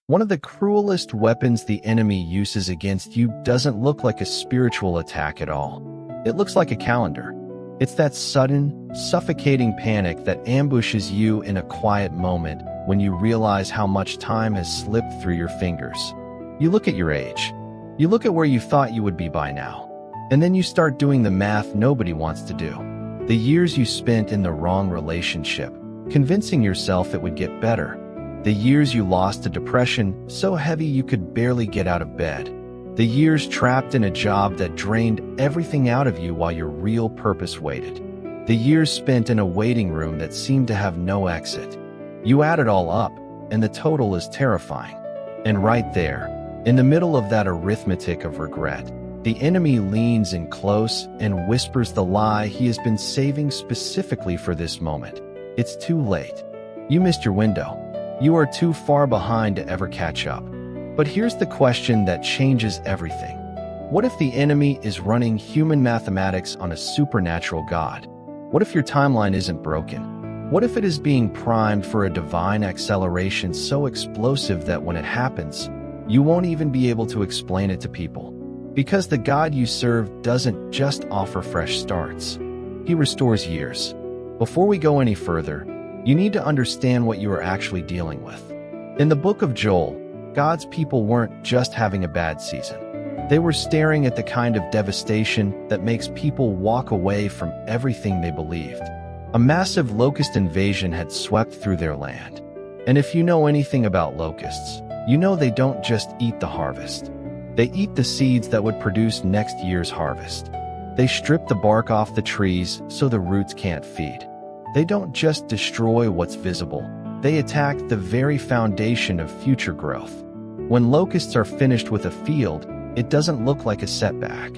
One of the cruelest weapons the enemy uses against you doesn't look like a spiritual attack at all. It looks like a calendar. It's that sudden, suffocating panic that ambushes you in a quiet moment when you realize how much time has slipped through your fingers. You look at your age. You look at where you thought you would be by now. And then you start doing the math nobody wants to do. The years you spent in the wrong relationship, convincing yourself it would get better. The years you lost to depression so heavy you could barely get out of bed. The years trapped in a job that drained everything out of you while your real purpose waited. The years spent in a waiting room that seemed to have no exit. You add it all up, and the total is terrifying. And right there, in the middle of that arithmetic of regret, the enemy leans in close and whispers the lie he has been saving specifically for this moment. It's too late. You missed your window. You are too far behind to ever catch up. But here's the question that changes everything. What if the enemy is running human mathematics on a supernatural God? What if your timeline isn't broken? What if it is being primed for a divine acceleration so explosive that when it happens, you won't even be able to explain it to people? Because the God you serve doesn't just offer fresh starts. He restores years. Before we go any further, you need to understand what you are actually dealing with. In the book of Joel, God's people weren't just having a bad season. They were staring at the kind of devastation that makes people walk away from everything they believed. A massive locust invasion had swept through their land. And if you know anything about locusts, you know they don't just eat the harvest. They eat the seeds that would produce next year's harvest. They strip the bark off the trees so the roots can't feed. They don't just destroy what's visible, they attack the very foundation of future growth. When locusts are finished with a field, it doesn't look like a setback.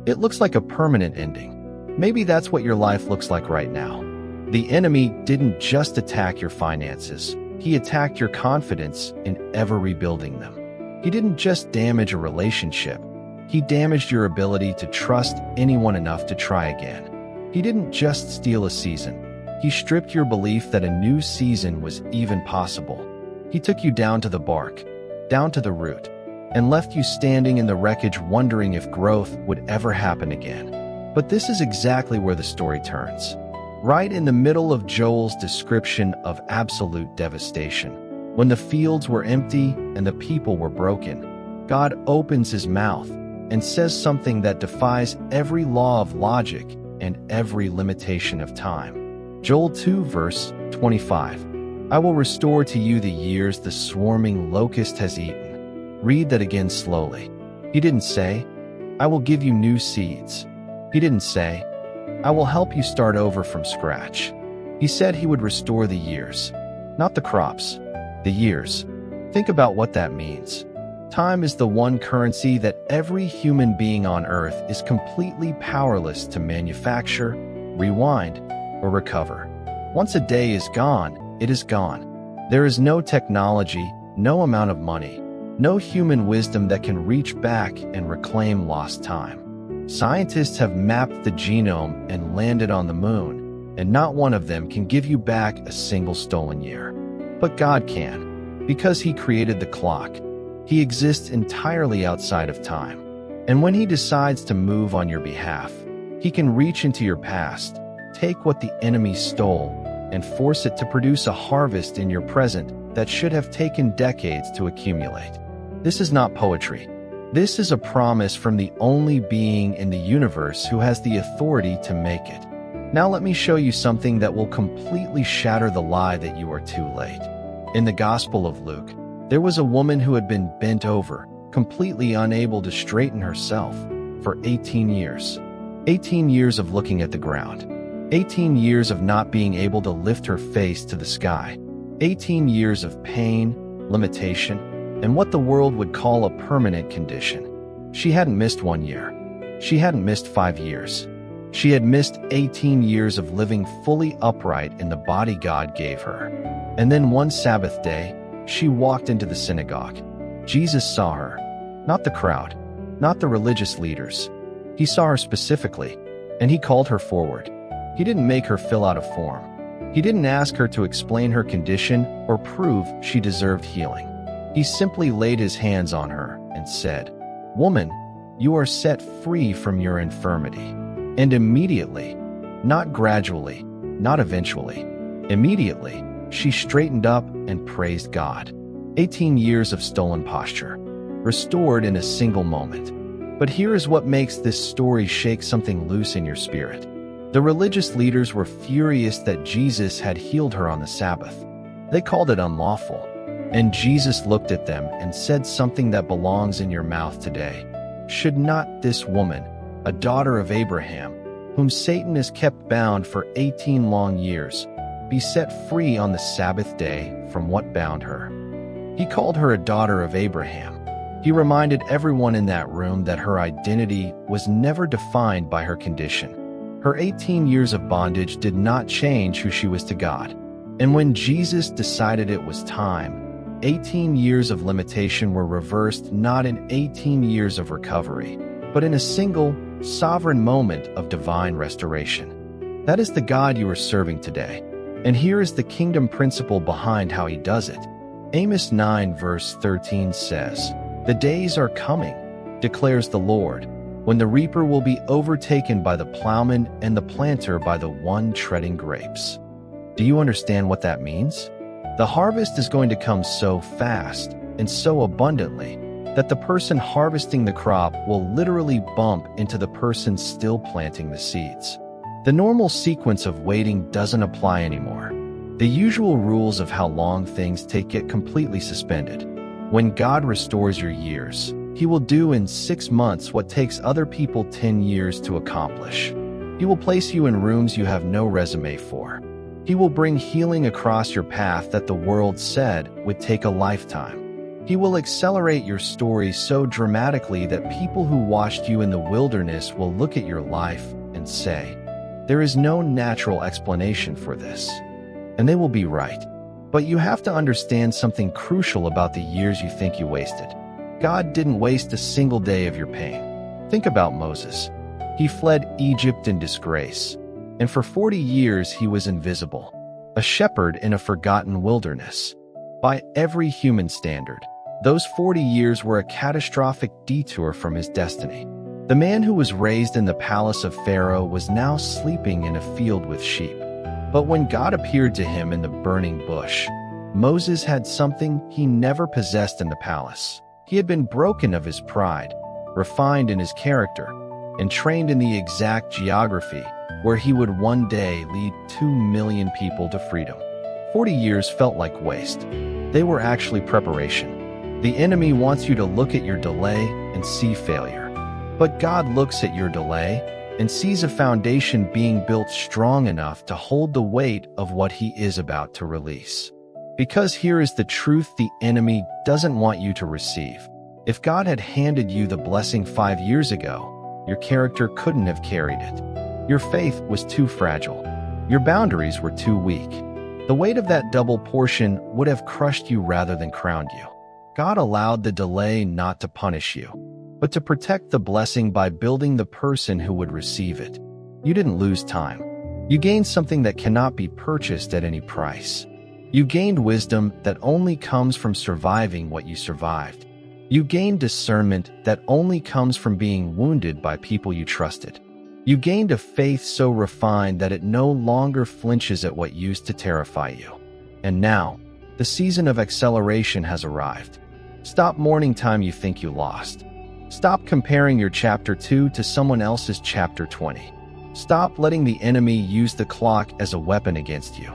It looks like a permanent ending. Maybe that's what your life looks like right now. The enemy didn't just attack your finances, he attacked your confidence in ever rebuilding them. He didn't just damage a relationship, he damaged your ability to trust anyone enough to try again. He didn't just steal a season. He stripped your belief that a new season was even possible. He took you down to the bark, down to the root, and left you standing in the wreckage wondering if growth would ever happen again. But this is exactly where the story turns. Right in the middle of Joel's description of absolute devastation, when the fields were empty and the people were broken, God opens his mouth and says something that defies every law of logic and every limitation of time. Joel 2 verse 25. I will restore to you the years the swarming locust has eaten. Read that again slowly. He didn't say, I will give you new seeds. He didn't say, I will help you start over from scratch. He said he would restore the years, not the crops, the years. Think about what that means. Time is the one currency that every human being on earth is completely powerless to manufacture, rewind, or recover. Once a day is gone, it is gone. There is no technology, no amount of money, no human wisdom that can reach back and reclaim lost time. Scientists have mapped the genome and landed on the moon, and not one of them can give you back a single stolen year. But God can, because he created the clock. He exists entirely outside of time. And when he decides to move on your behalf, he can reach into your past, take what the enemy stole, and force it to produce a harvest in your present that should have taken decades to accumulate. This is not poetry. This is a promise from the only being in the universe who has the authority to make it. Now let me show you something that will completely shatter the lie that you are too late. In the Gospel of Luke, there was a woman who had been bent over, completely unable to straighten herself, for 18 years. 18 years of looking at the ground. 18 years of not being able to lift her face to the sky. 18 years of pain, limitation, and what the world would call a permanent condition. She hadn't missed 1 year. She hadn't missed 5 years. She had missed 18 years of living fully upright in the body God gave her. And then one Sabbath day, she walked into the synagogue. Jesus saw her, not the crowd, not the religious leaders. He saw her specifically, and he called her forward. He didn't make her fill out a form. He didn't ask her to explain her condition or prove she deserved healing. He simply laid his hands on her and said, "Woman, you are set free from your infirmity." And immediately, not gradually, not eventually, immediately, she straightened up and praised God. 18 years of stolen posture, restored in a single moment. But here is what makes this story shake something loose in your spirit. The religious leaders were furious that Jesus had healed her on the Sabbath. They called it unlawful. And Jesus looked at them and said something that belongs in your mouth today. Should not this woman, a daughter of Abraham, whom Satan has kept bound for 18 long years, be set free on the Sabbath day from what bound her? He called her a daughter of Abraham. He reminded everyone in that room that her identity was never defined by her condition. Her 18 years of bondage did not change who she was to God. And when Jesus decided it was time, 18 years of limitation were reversed not in 18 years of recovery, but in a single, sovereign moment of divine restoration. That is the God you are serving today. And here is the kingdom principle behind how he does it. Amos 9 verse 13 says, "The days are coming, declares the Lord, when the reaper will be overtaken by the plowman and the planter by the one treading grapes." Do you understand what that means? The harvest is going to come so fast and so abundantly that the person harvesting the crop will literally bump into the person still planting the seeds. The normal sequence of waiting doesn't apply anymore. The usual rules of how long things take get completely suspended. When God restores your years, he will do in 6 months what takes other people 10 years to accomplish. He will place you in rooms you have no resume for. He will bring healing across your path that the world said would take a lifetime. He will accelerate your story so dramatically that people who watched you in the wilderness will look at your life and say, "There is no natural explanation for this." And they will be right. But you have to understand something crucial about the years you think you wasted. God didn't waste a single day of your pain. Think about Moses. He fled Egypt in disgrace. And for 40 years he was invisible, a shepherd in a forgotten wilderness. By every human standard, those 40 years were a catastrophic detour from his destiny. The man who was raised in the palace of Pharaoh was now sleeping in a field with sheep. But when God appeared to him in the burning bush, Moses had something he never possessed in the palace. He had been broken of his pride, refined in his character, and trained in the exact geography where he would one day lead 2 million people to freedom. 40 years felt like waste. They were actually preparation. The enemy wants you to look at your delay and see failure. But God looks at your delay and sees a foundation being built strong enough to hold the weight of what he is about to release. Because here is the truth the enemy doesn't want you to receive. If God had handed you the blessing 5 years ago, your character couldn't have carried it. Your faith was too fragile. Your boundaries were too weak. The weight of that double portion would have crushed you rather than crowned you. God allowed the delay not to punish you, but to protect the blessing by building the person who would receive it. You didn't lose time. You gained something that cannot be purchased at any price. You gained wisdom that only comes from surviving what you survived. You gained discernment that only comes from being wounded by people you trusted. You gained a faith so refined that it no longer flinches at what used to terrify you. And now, the season of acceleration has arrived. Stop mourning time you think you lost. Stop comparing your chapter 2 to someone else's chapter 20. Stop letting the enemy use the clock as a weapon against you.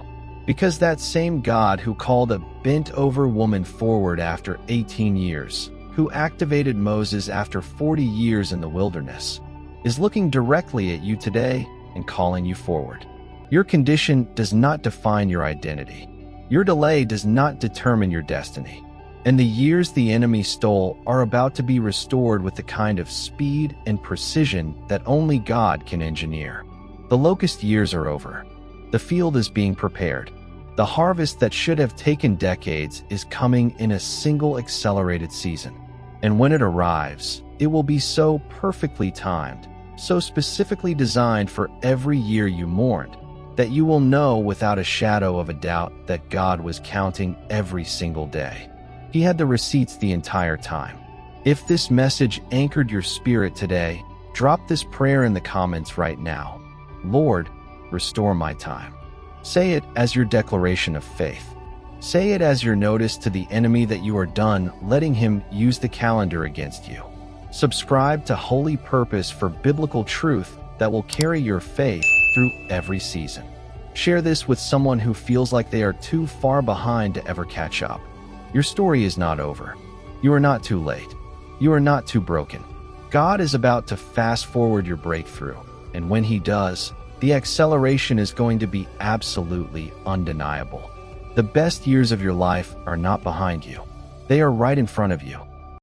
Because that same God who called a bent-over woman forward after 18 years, who activated Moses after 40 years in the wilderness, is looking directly at you today and calling you forward. Your condition does not define your identity. Your delay does not determine your destiny. And the years the enemy stole are about to be restored with the kind of speed and precision that only God can engineer. The locust years are over. The field is being prepared. The harvest that should have taken decades is coming in a single accelerated season. And when it arrives, it will be so perfectly timed, so specifically designed for every year you mourned, that you will know without a shadow of a doubt that God was counting every single day. He had the receipts the entire time. If this message anchored your spirit today, drop this prayer in the comments right now. Lord, restore my time. Say it as your declaration of faith. Say it as your notice to the enemy that you are done letting him use the calendar against you. Subscribe to Holy Purpose for biblical truth that will carry your faith through every season. Share this with someone who feels like they are too far behind to ever catch up. Your story is not over. You are not too late. You are not too broken. God is about to fast forward your breakthrough, and when He does, the acceleration is going to be absolutely undeniable. The best years of your life are not behind you. They are right in front of you.